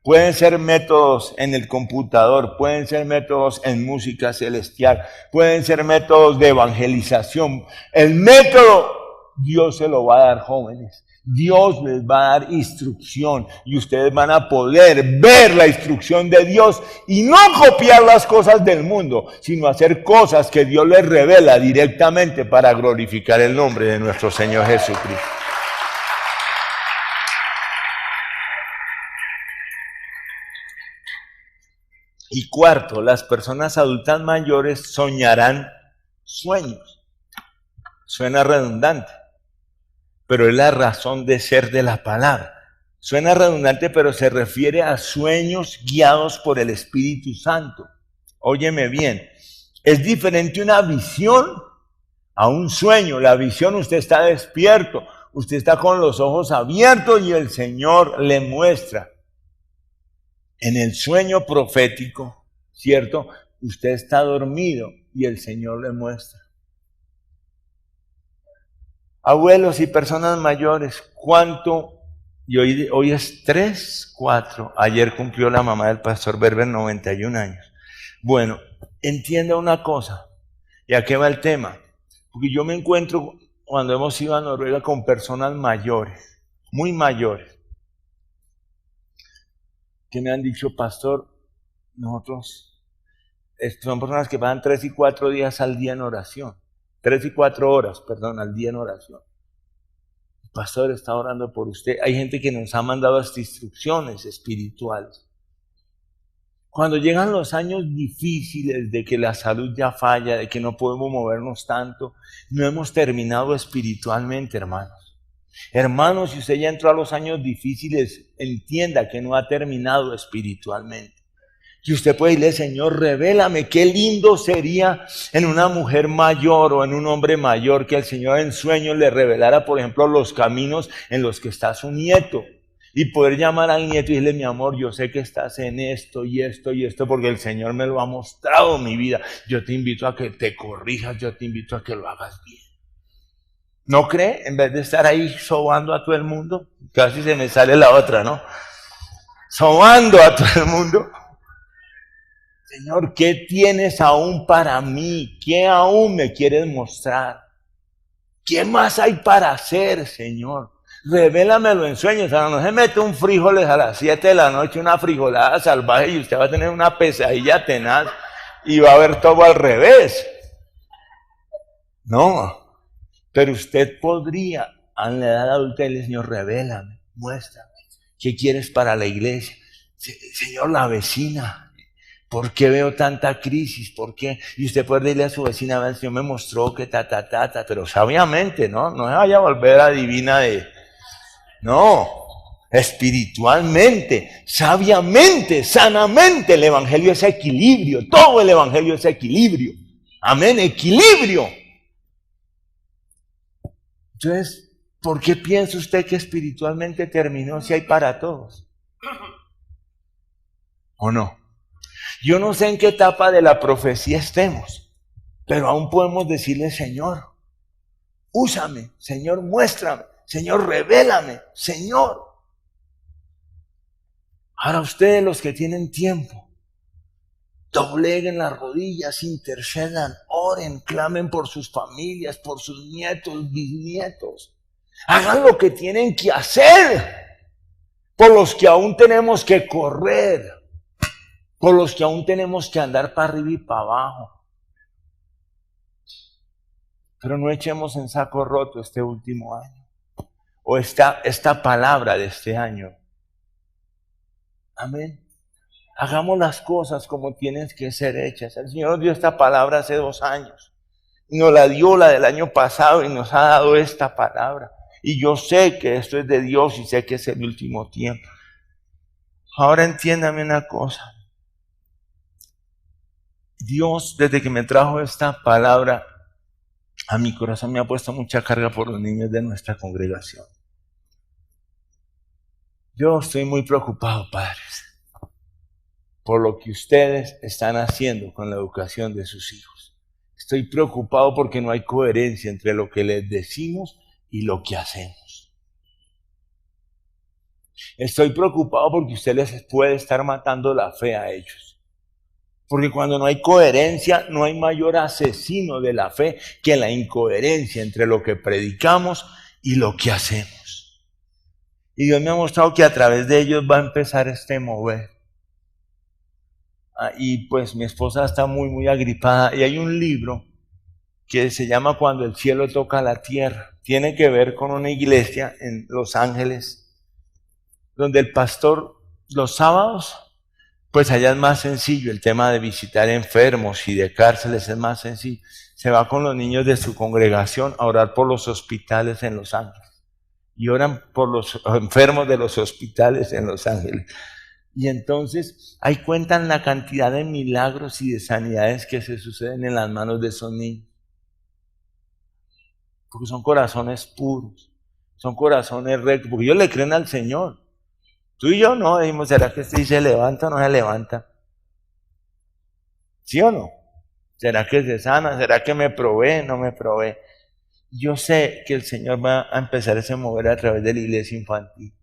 Speaker 1: Pueden ser métodos en el computador, pueden ser métodos en música celestial, pueden ser métodos de evangelización. El método Dios se lo va a dar, jóvenes. Dios les va a dar instrucción y ustedes van a poder ver la instrucción de Dios y no copiar las cosas del mundo, sino hacer cosas que Dios les revela directamente para glorificar el nombre de nuestro Señor Jesucristo. Y cuarto, las personas adultas mayores soñarán sueños. Suena redundante, pero es la razón de ser de la palabra. Suena redundante, pero se refiere a sueños guiados por el Espíritu Santo. Óyeme bien, es diferente una visión a un sueño. La visión, usted está despierto, usted está con los ojos abiertos y el Señor le muestra. En el sueño profético, ¿cierto? Usted está dormido y el Señor le muestra. Abuelos y personas mayores, ¿cuánto? Y hoy es 3, 4. Ayer cumplió la mamá del pastor Berber 91 años. Bueno, entienda una cosa. ¿Y a qué va el tema? Porque yo me encuentro cuando hemos ido a Noruega con personas mayores, muy mayores, que me han dicho, pastor, nosotros son personas que van 3 y 4 días al día en oración. 3 y 4 horas, perdón, al día en oración. El pastor está orando por usted. Hay gente que nos ha mandado hasta instrucciones espirituales. Cuando llegan los años difíciles de que la salud ya falla, de que no podemos movernos tanto, no hemos terminado espiritualmente, hermanos. Hermanos, si usted ya entró a los años difíciles, entienda que no ha terminado espiritualmente. Y usted puede decirle, Señor, revélame, qué lindo sería en una mujer mayor o en un hombre mayor que el Señor en sueños le revelara, por ejemplo, los caminos en los que está su nieto. Y poder llamar al nieto y decirle, mi amor, yo sé que estás en esto y esto y esto, porque el Señor me lo ha mostrado en mi vida. Yo te invito a que te corrijas, yo te invito a que lo hagas bien. ¿No cree? En vez de estar ahí sobando a todo el mundo, casi se me sale la otra, ¿no? Sobando a todo el mundo. Señor, ¿qué tienes aún para mí? ¿Qué aún me quieres mostrar? ¿Qué más hay para hacer, Señor? Revélamelo en sueños. O sea, no se mete un frijoles a las 7 de la noche, una frijolada salvaje y usted va a tener una pesadilla tenaz y va a ver todo al revés. No, pero usted podría, en la edad adulta, decirle, Señor, revélame, muéstrame. ¿Qué quieres para la iglesia? Señor, la vecina. ¿Por qué veo tanta crisis? ¿Por qué? Y usted puede decirle a su vecina, el Señor me mostró que pero sabiamente, ¿no? No se vaya a volver adivina de... No, espiritualmente, sabiamente, sanamente, el evangelio es equilibrio. Todo el evangelio es equilibrio. Amén, equilibrio. Entonces, ¿por qué piensa usted que espiritualmente terminó si hay para todos? ¿O no? Yo no sé en qué etapa de la profecía estemos, pero aún podemos decirle, Señor, úsame, Señor, muéstrame, Señor, revélame, Señor. Ahora ustedes los que tienen tiempo, dobleguen las rodillas, intercedan, oren, clamen por sus familias, por sus nietos, bisnietos. Hagan lo que tienen que hacer, por los que aún tenemos que correr, por los que aún tenemos que andar para arriba y para abajo. Pero no echemos en saco roto este último año, o esta palabra de este año. Amén. Hagamos las cosas como tienen que ser hechas. El Señor dio esta palabra hace 2 años. Y nos la dio la del año pasado y nos ha dado esta palabra. Y yo sé que esto es de Dios y sé que es el último tiempo. Ahora entiéndame una cosa. Dios, desde que me trajo esta palabra a mi corazón, me ha puesto mucha carga por los niños de nuestra congregación. Yo estoy muy preocupado, padres, por lo que ustedes están haciendo con la educación de sus hijos. Estoy preocupado porque no hay coherencia entre lo que les decimos y lo que hacemos. Estoy preocupado porque usted les puede estar matando la fe a ellos. Porque cuando no hay coherencia, no hay mayor asesino de la fe que la incoherencia entre lo que predicamos y lo que hacemos. Y Dios me ha mostrado que a través de ellos va a empezar este mover. Y pues mi esposa está muy agripada. Y hay un libro que se llama Cuando el cielo toca la tierra. Tiene que ver con una iglesia en Los Ángeles, donde el pastor los sábados, pues allá es más sencillo, el tema de visitar enfermos y de cárceles es más sencillo. Se va con los niños de su congregación a orar por los hospitales en Los Ángeles. Y oran por los enfermos de los hospitales en Los Ángeles. Y entonces ahí cuentan la cantidad de milagros y de sanidades que se suceden en las manos de esos niños. Porque son corazones puros, son corazones rectos, porque ellos le creen al Señor. Tú y yo no, decimos, ¿será que este se levanta o no se levanta? ¿Sí o no? ¿Será que se sana? ¿Será que me provee? ¿No me provee? Yo sé que el Señor va a empezar a se mover a través de la iglesia infantil.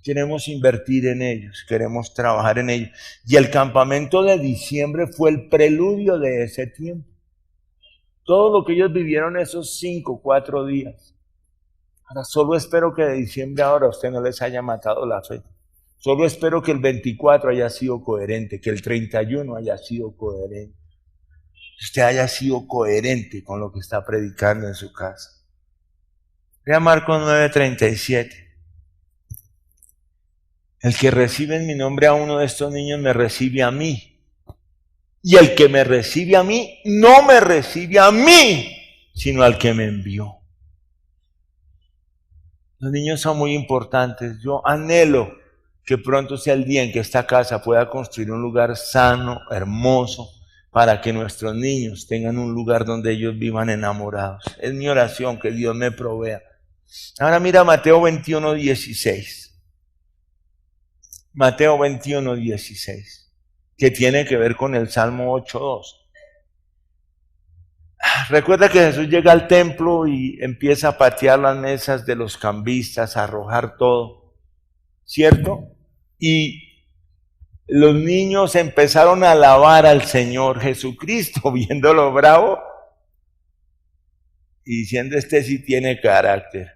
Speaker 1: Queremos invertir en ellos, queremos trabajar en ellos. Y el campamento de diciembre fue el preludio de ese tiempo. Todo lo que ellos vivieron esos 4 días. Ahora, solo espero que de diciembre ahora a usted no les haya matado la fe. Solo espero que el 24 haya sido coherente, que el 31 haya sido coherente. Que usted haya sido coherente con lo que está predicando en su casa. Vea Marcos 9:37. El que recibe en mi nombre a uno de estos niños me recibe a mí. Y el que me recibe a mí, no me recibe a mí, sino al que me envió. Los niños son muy importantes. Yo anhelo que pronto sea el día en que esta casa pueda construir un lugar sano, hermoso, para que nuestros niños tengan un lugar donde ellos vivan enamorados. Es mi oración, que Dios me provea. Ahora mira Mateo 21:16. Mateo 21:16, que tiene que ver con el Salmo 8:2. Recuerda que Jesús llega al templo y empieza a patear las mesas de los cambistas, a arrojar todo, ¿cierto? Y los niños empezaron a alabar al Señor Jesucristo, viéndolo bravo y diciendo, este sí tiene carácter,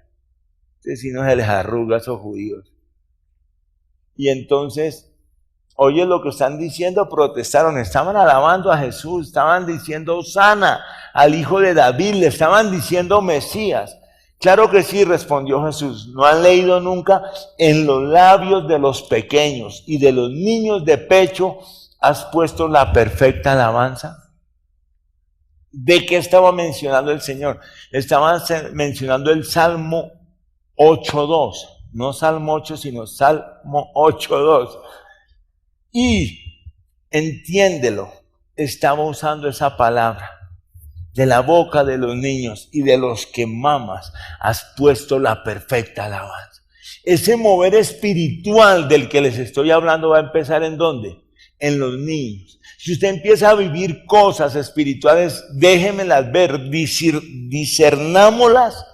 Speaker 1: este sí no se les arruga a esos judíos. Y entonces, oye lo que están diciendo, protestaron, estaban alabando a Jesús, estaban diciendo Hosana al hijo de David, le estaban diciendo Mesías. Claro que sí, respondió Jesús. ¿No han leído nunca? En los labios de los pequeños y de los niños de pecho has puesto la perfecta alabanza. ¿De qué estaba mencionando el Señor? Estaba mencionando el Salmo 8.2. No Salmo 8, sino Salmo 8.2. Y entiéndelo, estaba usando esa palabra. De la boca de los niños y de los que mamas has puesto la perfecta alabanza. Ese mover espiritual del que les estoy hablando va a empezar ¿en dónde? En los niños. Si usted empieza a vivir cosas espirituales, déjenmelas ver, discernámoslas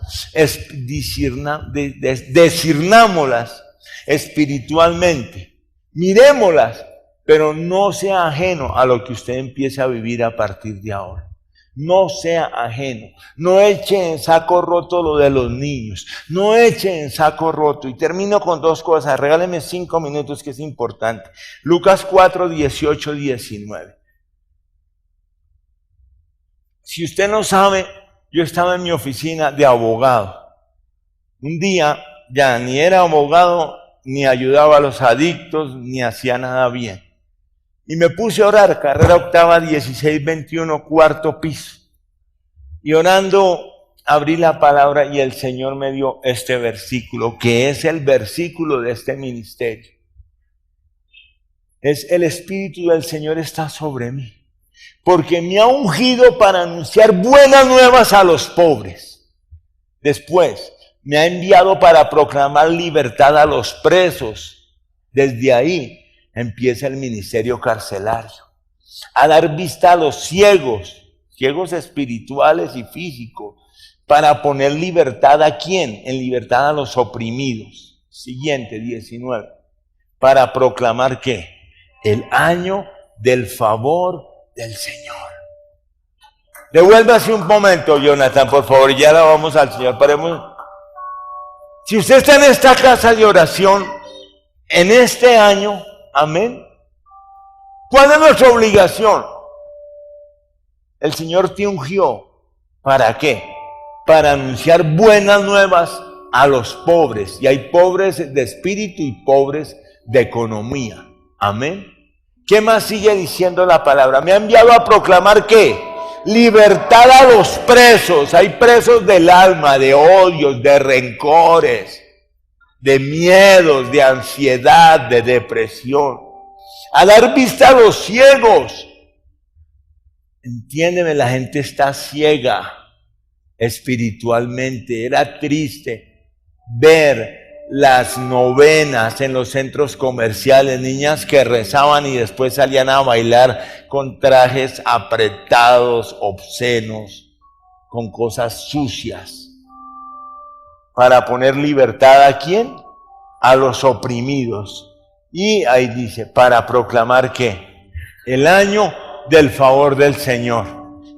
Speaker 1: espiritualmente. Miremoslas, pero no sea ajeno a lo que usted empiece a vivir a partir de ahora. No sea ajeno, no eche en saco roto lo de los niños, no eche en saco roto. Y termino con dos cosas, regáleme 5 minutos que es importante. Lucas 4, 18, 19. Si usted no sabe, yo estaba en mi oficina de abogado. Un día ya ni era abogado, ni ayudaba a los adictos, ni hacía nada bien. Y me puse a orar, carrera octava 1621, cuarto piso. Y orando, abrí la palabra y el Señor me dio este versículo, que es el versículo de este ministerio. Es el Espíritu del Señor está sobre mí, porque me ha ungido para anunciar buenas nuevas a los pobres. Después, me ha enviado para proclamar libertad a los presos. Desde ahí empieza el ministerio carcelario, a dar vista a los ciegos espirituales y físicos, para poner libertad ¿a quién? En libertad a los oprimidos. Siguiente, 19. Para proclamar ¿qué? El año del favor del Señor. Devuélvase un momento, Jonathan, por favor, ya la vamos al Señor. Paremos. Si usted está en esta casa de oración, en este año, amén, ¿cuál es nuestra obligación? El Señor te ungió, ¿para qué? Para anunciar buenas nuevas a los pobres. Y hay pobres de espíritu y pobres de economía. Amén. ¿Qué más sigue diciendo la palabra? Me ha enviado a proclamar ¿qué? Libertad a los presos. Hay presos del alma, de odios, de rencores, de miedos, de ansiedad, de depresión. A dar vista a los ciegos. Entiéndeme, la gente está ciega espiritualmente. Era triste ver las novenas en los centros comerciales, niñas que rezaban y después salían a bailar con trajes apretados, obscenos, con cosas sucias. Para poner libertad ¿a quién? A los oprimidos. Y ahí dice, para proclamar ¿qué? El año del favor del Señor.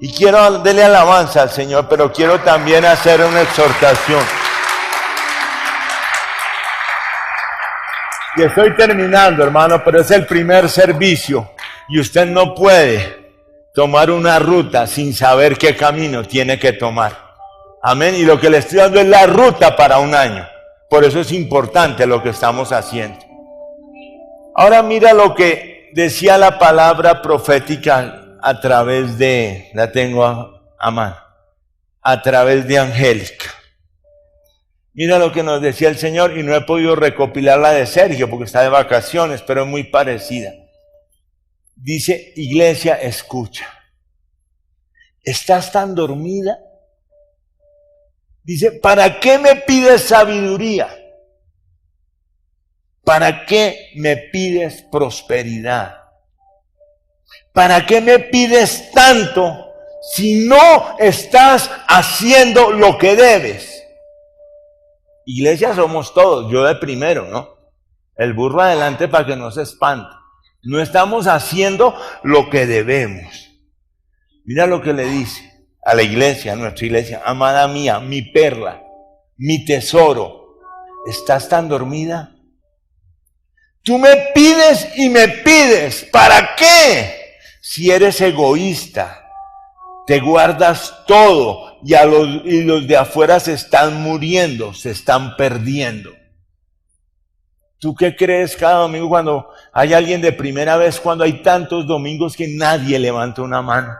Speaker 1: Y quiero darle alabanza al Señor, pero quiero también hacer una exhortación. Y estoy terminando, hermano, pero es el primer servicio y usted no puede tomar una ruta sin saber qué camino tiene que tomar. Amén. Y lo que le estoy dando es la ruta para un año. Por eso es importante lo que estamos haciendo. Ahora mira lo que decía la palabra profética a través de, la tengo a mano, a través de Angélica. Mira lo que nos decía el Señor, y no he podido recopilar la de Sergio porque está de vacaciones, pero es muy parecida. Dice, iglesia, escucha. ¿Estás tan dormida? Dice, ¿para qué me pides sabiduría? ¿Para qué me pides prosperidad? ¿Para qué me pides tanto si no estás haciendo lo que debes? Iglesia somos todos, yo de primero, ¿no? El burro adelante para que no se espante. No estamos haciendo lo que debemos. Mira lo que le dice a la iglesia, a nuestra iglesia: amada mía, mi perla, mi tesoro, ¿estás tan dormida? Tú me pides y me pides, ¿para qué? Si eres egoísta, te guardas todo y los de afuera se están muriendo, se están perdiendo. ¿Tú qué crees cada domingo cuando hay alguien de primera vez, cuando hay tantos domingos que nadie levanta una mano?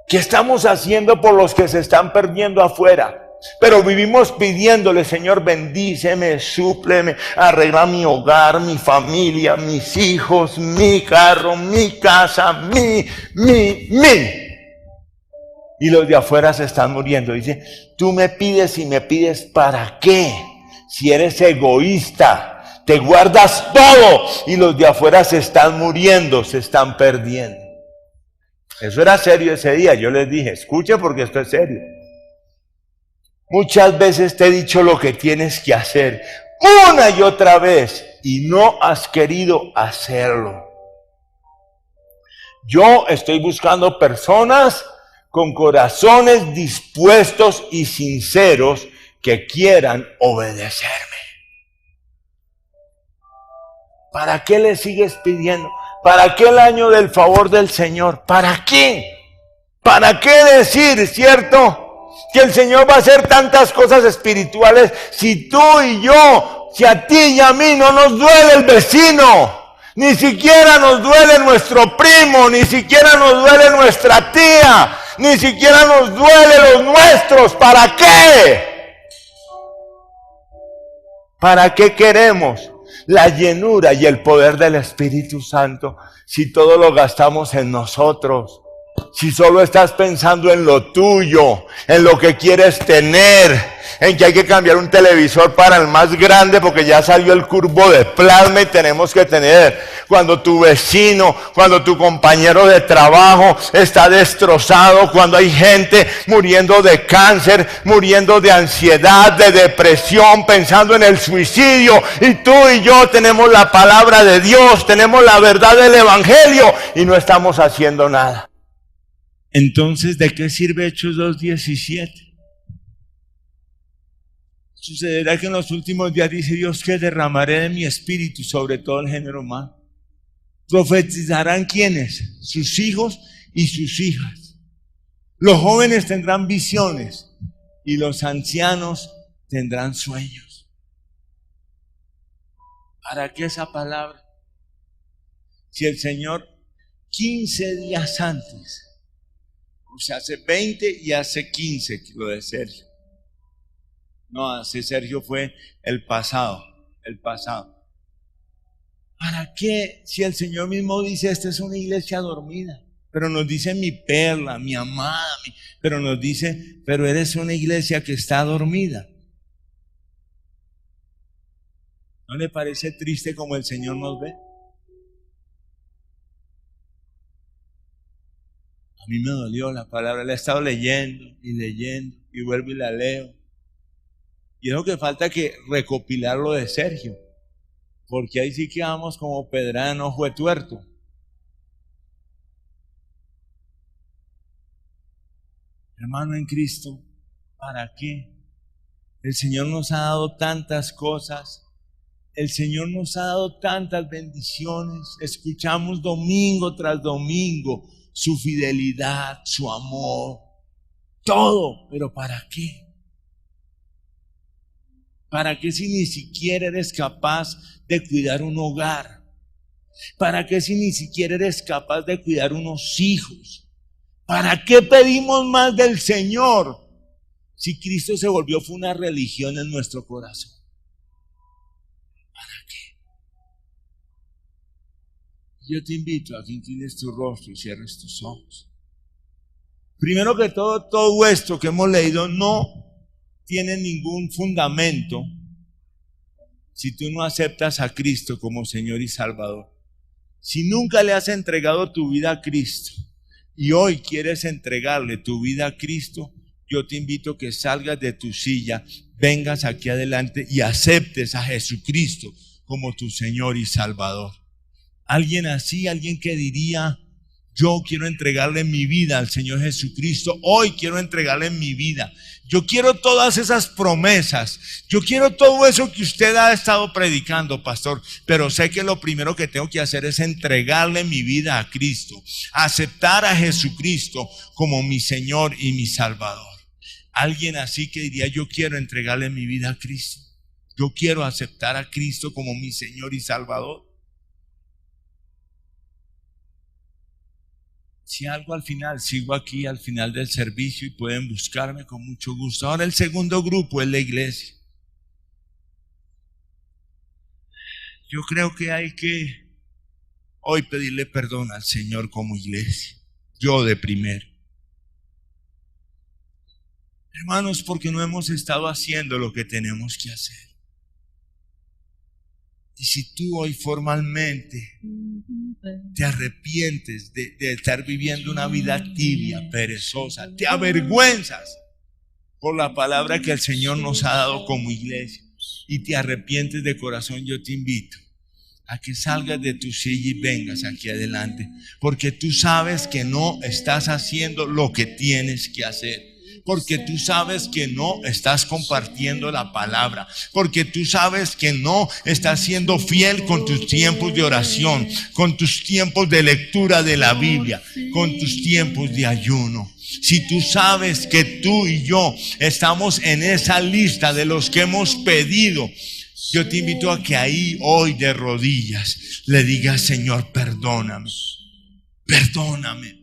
Speaker 1: ¿Qué estamos haciendo por los que se están perdiendo afuera? Pero vivimos pidiéndole: Señor, bendíceme, súpleme, arregla mi hogar, mi familia, mis hijos, mi carro, mi casa, mi. Y los de afuera se están muriendo. Dice: tú me pides y me pides, ¿para qué? Si eres egoísta, te guardas todo y los de afuera se están muriendo, se están perdiendo. Eso era serio ese día. Yo les dije: escuche, porque esto es serio. Muchas veces te he dicho lo que tienes que hacer, una y otra vez, y no has querido hacerlo. Yo estoy buscando personas con corazones dispuestos y sinceros que quieran obedecerme. ¿Para qué le sigues pidiendo? ¿Para qué el año del favor del Señor? ¿Para qué? ¿Para qué decir, cierto, que el Señor va a hacer tantas cosas espirituales si tú y yo, si a ti y a mí no nos duele el vecino? Ni siquiera nos duele nuestro primo, ni siquiera nos duele nuestra tía, ni siquiera nos duele los nuestros. ¿Para qué? ¿Para qué queremos la llenura y el poder del Espíritu Santo si todo lo gastamos en nosotros? Si solo estás pensando en lo tuyo, en lo que quieres tener, en que hay que cambiar un televisor para el más grande porque ya salió el curvo de plasma y tenemos que tener. Cuando tu vecino, cuando tu compañero de trabajo está destrozado, cuando hay gente muriendo de cáncer, muriendo de ansiedad, de depresión, pensando en el suicidio, y tú y yo tenemos la palabra de Dios, tenemos la verdad del Evangelio y no estamos haciendo nada. Entonces, ¿de qué sirve Hechos 2:17? Sucederá que en los últimos días, dice Dios, que derramaré de mi espíritu sobre todo el género humano. ¿Profetizarán quiénes? Sus hijos y sus hijas. Los jóvenes tendrán visiones y los ancianos tendrán sueños. ¿Para qué esa palabra? Si el Señor 15 días antes, o sea, hace 20 y hace 15, lo de Sergio. No, hace Sergio fue el pasado. ¿Para qué? Si el Señor mismo dice: esta es una iglesia dormida. Pero nos dice mi perla, mi amada, pero nos dice: pero eres una iglesia que está dormida. ¿No le parece triste como el Señor nos ve? A mí me dolió la palabra, la he estado leyendo y vuelvo y la leo. Y es lo que falta, que recopilar lo de Sergio, porque ahí sí quedamos como pedrada en ojo de tuerto. Hermano en Cristo, ¿para qué? El Señor nos ha dado tantas cosas, el Señor nos ha dado tantas bendiciones, escuchamos domingo tras domingo su fidelidad, su amor, todo, pero ¿para qué? ¿Para qué si ni siquiera eres capaz de cuidar un hogar? ¿Para qué si ni siquiera eres capaz de cuidar unos hijos? ¿Para qué pedimos más del Señor si Cristo se volvió fue una religión en nuestro corazón? ¿Para qué? Yo te invito a que inclines tu rostro y cierres tus ojos. Primero que todo esto que hemos leído no tiene ningún fundamento si tú no aceptas a Cristo como Señor y Salvador. Si nunca le has entregado tu vida a Cristo y hoy quieres entregarle tu vida a Cristo, yo te invito a que salgas de tu silla, vengas aquí adelante y aceptes a Jesucristo como tu Señor y Salvador. Alguien así, alguien que diría: yo quiero entregarle mi vida al Señor Jesucristo. Hoy quiero entregarle mi vida. Yo quiero todas esas promesas. Yo quiero todo eso que usted ha estado predicando, pastor. Pero sé que lo primero que tengo que hacer es entregarle mi vida a Cristo. Aceptar a Jesucristo como mi Señor y mi Salvador. Alguien así que diría: yo quiero entregarle mi vida a Cristo. Yo quiero aceptar a Cristo como mi Señor y Salvador. Si algo al final, sigo aquí al final del servicio y pueden buscarme con mucho gusto. Ahora el segundo grupo es la iglesia. Yo creo que hay que hoy pedirle perdón al Señor como iglesia. Yo de primero. Hermanos, porque no hemos estado haciendo lo que tenemos que hacer. Y si tú hoy formalmente te arrepientes de estar viviendo una vida tibia, perezosa, te avergüenzas por la palabra que el Señor nos ha dado como iglesia y te arrepientes de corazón, yo te invito a que salgas de tu silla y vengas aquí adelante, porque tú sabes que no estás haciendo lo que tienes que hacer. Porque tú sabes que no estás compartiendo la palabra. Porque tú sabes que no estás siendo fiel con tus tiempos de oración, con tus tiempos de lectura de la Biblia, con tus tiempos de ayuno. Si tú sabes que tú y yo estamos en esa lista de los que hemos pedido, yo te invito a que ahí hoy de rodillas le digas: Señor, perdóname, perdóname.